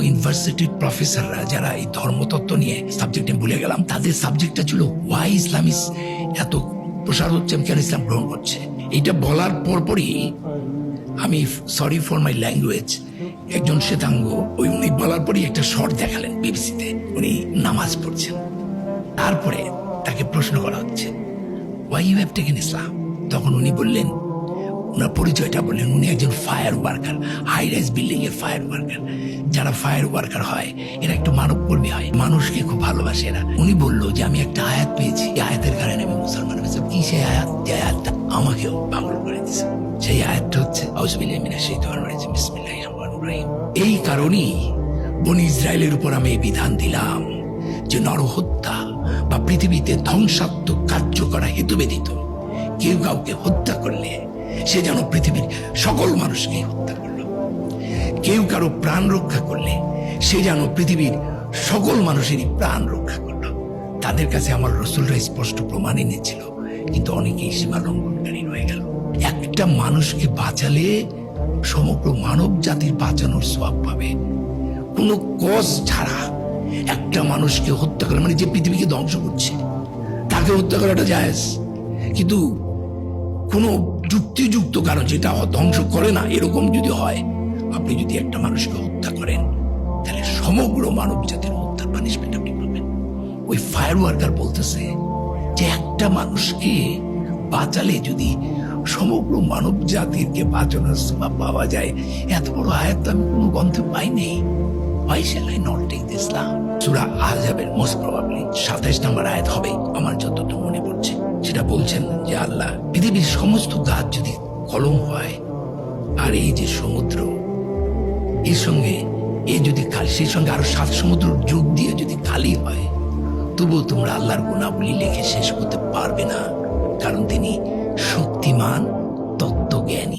ইউনিভার্সিটির প্রফেসররা যারা এই ধর্মতত্ত্ব নিয়ে সাবজেক্ট ভুলে গেলাম, তাদের সাবজেক্টটা ছিল ওয়াই ইসলাম ইস এত প্রসার হচ্ছে, কেন ইসলাম গ্রহণ করছে। এটা বলার পরপরই আমি, সরি ফর মাই ল্যাঙ্গুয়েজ, একজন শ্বেতাঙ্গ উনি বলার পরই একটা শর্ট দেখালেন বিবিসিতে, উনি নামাজ পড়ছেন। তারপরে তাকে প্রশ্ন করা হচ্ছে why you have taken Islam. তখন উনি বললেন, ওনার পরিচয়টা বললেন, উনি একজন fire worker, high rise building এর ফায়ার ওয়ার্কার। যারা ফায়ার ওয়ার্কার হয় এরা একটু মানব কর্মী হয়, মানুষকে খুব ভালোবাসে এরা। উনি বললো যে আমি একটা আয়াত পেয়েছি, এই আয়াতের কারণে আমি মুসলমান হয়েছি। কি সেই আয়াত? যে আয়াতটা আমাকেও পাগল করে দিয়েছে। সেই আয়াতটা হচ্ছে আউযুবিল্লাহি মিনাশ শাইতানির রাজিম, বিসমিল্লাহির রহমানির রহিম। এই কারণেই বনি ইসরায়েলের উপর আমি এই বিধান দিলাম যে নরহত্যা বা পৃথিবীতে ধ্বংসাত্মক কার্য করা হেতু ব্যতীত কেউ কাউকে হত্যা করলে সে যেন পৃথিবীর সকল মানুষকে হত্যা করলো। কেউ কারো প্রাণ রক্ষা করলে সে যেন পৃথিবীর সকল মানুষেরই প্রাণ রক্ষা করলো। তাদের কাছে আমার রাসূলরা স্পষ্ট প্রমাণ এনেছিল, কিন্তু অনেকেই সীমা লঙ্ঘনকারী রয়ে গেল। একটা মানুষকে বাঁচালে সমগ্র মানব জাতির বাঁচানোর সওয়াব পাবে। কোনো কজ ছাড়া একটা মানুষকে হত্যা করে, মানে যে পৃথিবীকে ধ্বংস করছে তাকে হত্যা করাটা জায়েজ, কিন্তু কোন যুক্তিযুক্ত কারণ যেটা ধ্বংস করে না এরকম যদি হয়, আপনি যদি একটা মানুষকে হত্যা করেন তাহলে সমগ্র মানব জাতির হত্যার পানিশমেন্ট আপনি পাবেন। ওই ফায়ার ওয়ার্কার বলতেছে যে একটা মানুষকে বাঁচালে যদি সমগ্র মানব জাতিকে বাঁচানোর সওয়াব পাওয়া যায়, এত বড় আয়াত আমি কোনো গ্রন্থে পাইনি। Why shall I not take this Islam? সূরা আহজাবের মোস্ট প্রবাবলি 27 নম্বর আয়াত হবে আমার যতটুকু মনে পড়ছে। সেটা বলছেন যে আল্লাহ পৃথিবীর সমস্ত গাছ যদি কলম হয় আর এই যে সমুদ্র এর সঙ্গে এ যদি খালি, সেই সঙ্গে আরো 7 সমুদ্র যোগ দিয়ে যদি খালি হয়, তবুও তোমরা আল্লাহর গুণাবলী লিখে শেষ করতে পারবে না, কারণ তিনি শক্তিমান তত্ত্বজ্ঞানী।